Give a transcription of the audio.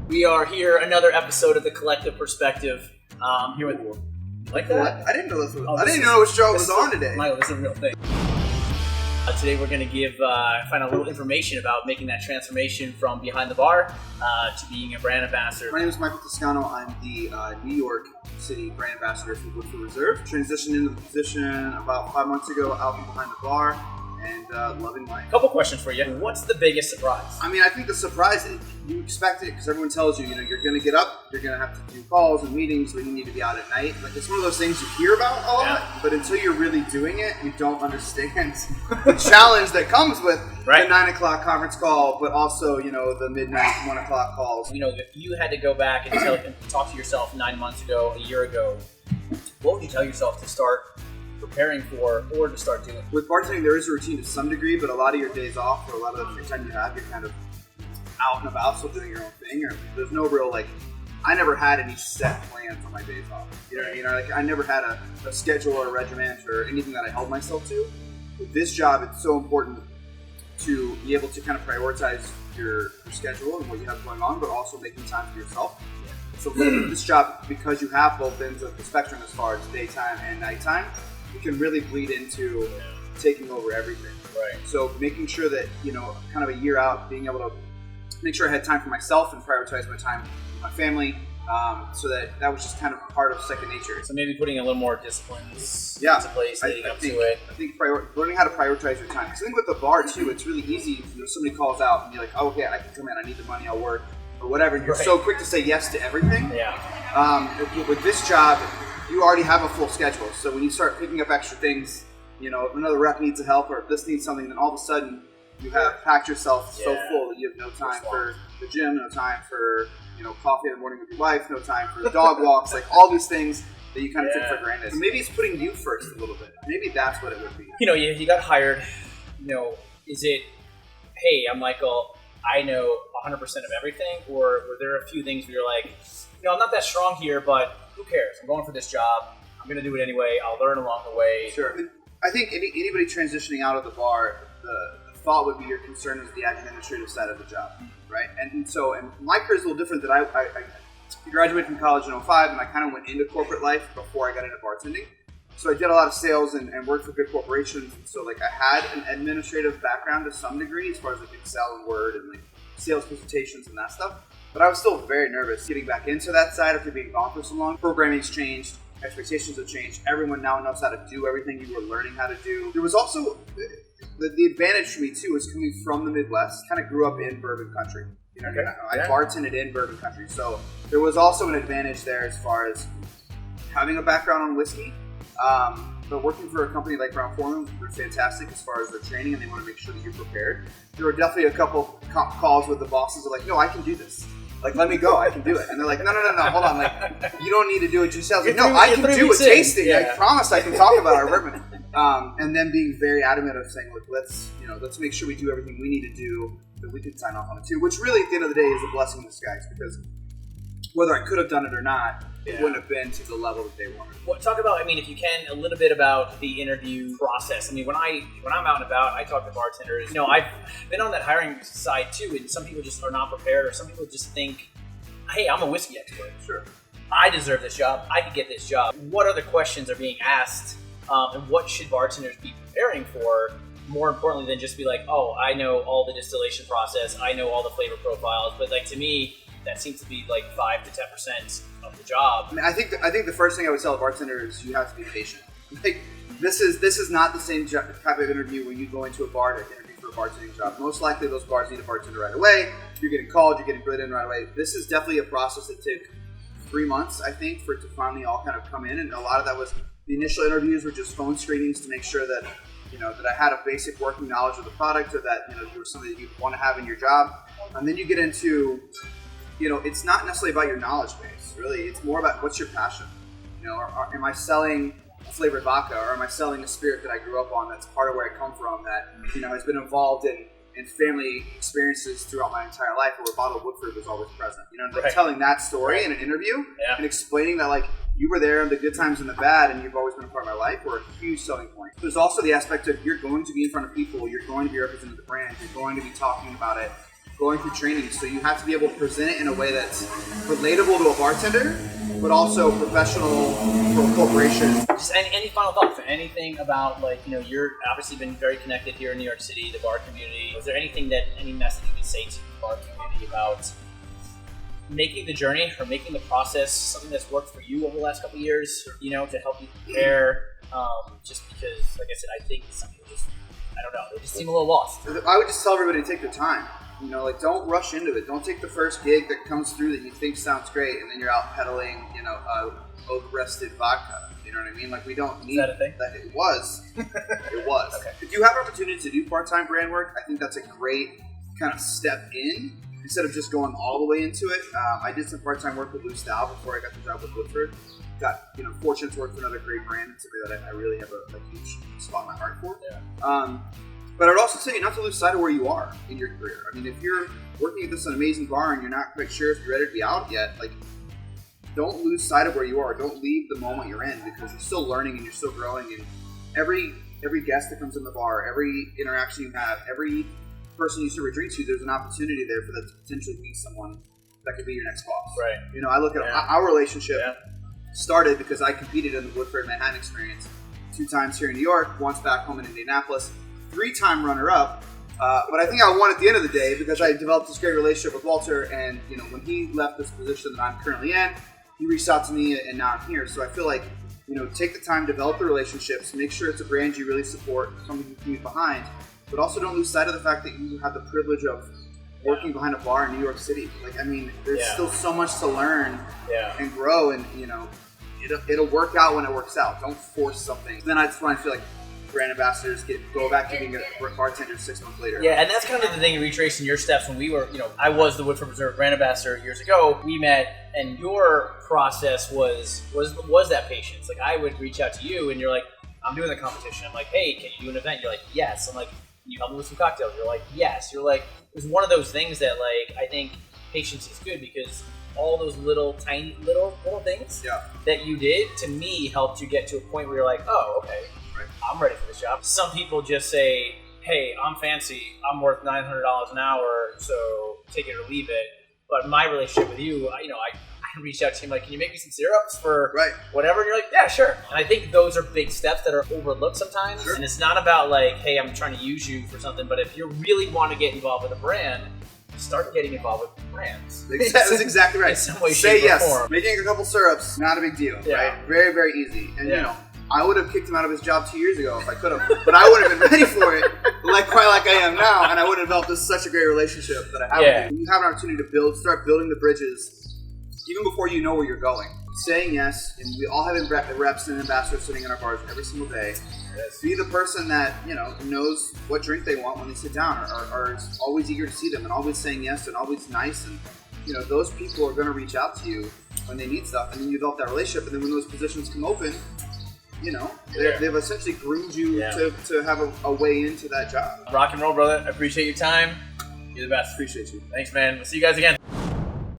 We are here, another episode of the Collective Perspective. Here with like that. I didn't know this was. I didn't know which show was on today. Michael, this is a real thing. Today we're going to find out a little information about making that transformation from behind the bar to being a brand ambassador. My name is Michael Toscano. I'm the New York City brand ambassador for Woodford Reserve. Transitioned into the position about 5 months ago, out from behind the bar, and loving life. Couple questions for you. What's the biggest surprise? I mean, I think the surprise is you expect it because everyone tells you, you're going to get up, you're going to have to do calls and meetings when you need to be out at night. Like, it's one of those things you hear about a lot, but until you're really doing it, you don't understand the challenge that comes with the 9 o'clock conference call, but also, the midnight 1 o'clock calls. If you had to go back and talk to yourself 9 months ago, a year ago, what would you tell yourself to start preparing for or to start doing? With bartending, there is a routine to some degree, but a lot of your days off or a lot of the free time you have, you're kind of out and about, still doing your own thing. Or there's no real, I never had any set plan for my days off. You know what I mean? I never had a schedule or a regiment or anything that I held myself to. With this job, it's so important to be able to kind of prioritize your schedule and what you have going on, but also making time for yourself. So with this job, because you have both ends of the spectrum as far as daytime and nighttime, you can really bleed into taking over everything. Right. So making sure that, kind of a year out, being able to make sure I had time for myself and prioritize my time with my family, so that was just kind of part of second nature. So maybe putting a little more disciplines into place leading up to it. I think learning how to prioritize your time. Because I think with the bar too, it's really easy. Somebody calls out and you're like, oh, okay, I can come in. I need the money. I'll work or whatever. You're so quick to say yes to everything. Yeah. With this job, you already have a full schedule. So when you start picking up extra things, if another rep needs a help or if this needs something, then all of a sudden you have packed yourself so full that you have no time for the gym, no time for coffee in the morning with your wife, no time for dog walks, like all these things that you kind of take for granted. So maybe it's putting you first a little bit. Maybe that's what it would be. You got hired. Is it, hey, I'm Michael, I know 100% of everything, or were there a few things where you're like, I'm not that strong here, but who cares? I'm going for this job. I'm going to do it anyway. I'll learn along the way. Sure. I think anybody transitioning out of the bar, the thought would be your concern is the administrative side of the job, right? And my career is a little different. That I graduated from college in 2005, and I kind of went into corporate life before I got into bartending. So I did a lot of sales and worked for good corporations. And so I had an administrative background to some degree as far as Excel and Word and sales presentations and that stuff. But I was still very nervous getting back into that side after being gone for so long. Programming's changed. Expectations have changed. Everyone now knows how to do everything you were learning how to do. There was also the advantage for me too is coming from the Midwest. Kind of grew up in bourbon country. I bartended in bourbon country, so there was also an advantage there as far as having a background on whiskey. But working for a company like Brown-Forman, they're fantastic as far as their training, and they want to make sure that you're prepared. There were definitely a couple calls with the bosses that were like, "No, I can do this. Let me go. I can do it." And they're like, "No, hold on. You don't need to do it yourself." No, I can do a tasting. I promise I can talk about our bourbon. And then being very adamant of saying, "Look, let's make sure we do everything we need to do that we can sign off on it too." Which really, at the end of the day, is a blessing in disguise because whether I could have done it or not, it wouldn't have been to the level that they wanted. Well, talk about, if you can, a little bit about the interview process. When I'm out and about, I talk to bartenders. I've been on that hiring side too, and some people just are not prepared, or some people just think, hey, I'm a whiskey expert. Sure. I deserve this job. I could get this job. What other questions are being asked, and what should bartenders be preparing for, more importantly than just be like, oh, I know all the distillation process, I know all the flavor profiles, but to me, that seems to be 5 to 10% of the job. I think the first thing I would tell a bartender is you have to be patient. This is not the same type of interview when you go into a bar to interview for a bartending job. Most likely those bars need a bartender right away. You're getting called, you're getting put in right away. This is definitely a process that took 3 months, I think, for it to finally all kind of come in. And a lot of that was the initial interviews were just phone screenings to make sure that that I had a basic working knowledge of the product, or that you were something that you want to have in your job. And then you get into it's not necessarily about your knowledge base, really. It's more about what's your passion. Am I selling a flavored vodka, or am I selling a spirit that I grew up on that's part of where I come from, that has been involved in family experiences throughout my entire life, where a bottle of Woodford was always present. Telling that story in an interview and explaining that you were there in the good times and the bad, and you've always been a part of my life, were a huge selling point. There's also the aspect of you're going to be in front of people, you're going to be representing the brand, you're going to be talking about it. going through training. So you have to be able to present it in a way that's relatable to a bartender, but also professional for a corporation. Just any final thoughts? Anything about, like, you know, you're obviously been very connected here in New York City, the bar community. Was there any message you could say to the bar community about making the journey or making the process something that's worked for you over the last couple of years, you know, to help you prepare? Just because, like I said, I think some people just, I don't know, they just seem a little lost. I would just tell everybody to take their time. You know, like, don't rush into it. Don't take the first gig that comes through that you think sounds great, and then you're out peddling, you know, oak-rested vodka. You know what I mean? Like, we don't need that a thing? That. It was. It was. Okay. If you have opportunity to do part-time brand work, I think that's a great kind of step in instead of just going all the way into it. I did some part-time work with Lou Stahl before I got the job with Woodford. Got, you know, fortunate to work for another great brand and somebody that I really have a huge spot in my heart for. Yeah. But I'd also say not to lose sight of where you are in your career. I mean, if you're working at this amazing bar and you're not quite sure if you're ready to be out yet, like, don't lose sight of where you are. Don't leave the moment you're in, because you're still learning and you're still growing. And every guest that comes in the bar, every interaction you have, every person you serve a drink to, there's an opportunity there for that to potentially be someone that could be your next boss. Right. You know, I look at our relationship started because I competed in the Woodford Manhattan experience 2 times here in New York, once back home in Indianapolis, 3-time runner-up. But I think I won at the end of the day because I developed this great relationship with Walter, and, you know, when he left this position that I'm currently in, he reached out to me, and now I'm here. So I feel like, you know, take the time, develop the relationships, make sure it's a brand you really support, something you can be behind, but also don't lose sight of the fact that you have the privilege of working behind a bar in New York City. Like, I mean, there's still so much to learn and grow, and, you know, it'll work out when it works out. Don't force something. Then that's when I feel like brand ambassadors go back to being a bartender 6 months later. Yeah, and that's kind of the thing, retracing your steps. When we were, you know, I was the Woodford Reserve brand ambassador years ago. We met, and your process was that patience. Like, I would reach out to you, and you're like, I'm doing the competition. I'm like, hey, can you do an event? You're like, yes. I'm like, can you help me with some cocktails? You're like, yes. You're like, it was one of those things that, like, I think patience is good, because all those little tiny little things that you did, to me, helped you get to a point where you're like, oh, okay, I'm ready for this job. Some people just say, hey, I'm fancy, I'm worth $900 an hour, so take it or leave it. But my relationship with you, I reached out to you, like, can you make me some syrups for whatever? And you're like, yeah, sure. And I think those are big steps that are overlooked sometimes. Sure. And it's not about, like, hey, I'm trying to use you for something, but if you really want to get involved with a brand, start getting involved with brands. That's exactly right. In some way, say shape, yes. or form. Making a couple syrups, not a big deal, right? Very, very easy. And, you know, I would have kicked him out of his job 2 years ago if I could have, but I wouldn't have been ready for it, quite like I am now, and I would have developed such a great relationship that I have. When you have an opportunity to start building the bridges, even before you know where you're going. Saying yes, and we all have reps and ambassadors sitting in our bars every single day. Be the person that, you know, knows what drink they want when they sit down, or is always eager to see them, and always saying yes, and always nice. And, you know, those people are going to reach out to you when they need stuff, and then you develop that relationship. And then when those positions come open, you know, they've essentially groomed you to have a way into that job. Rock and roll, brother. I appreciate your time. You're the best. Appreciate you. Thanks, man. We'll see you guys again.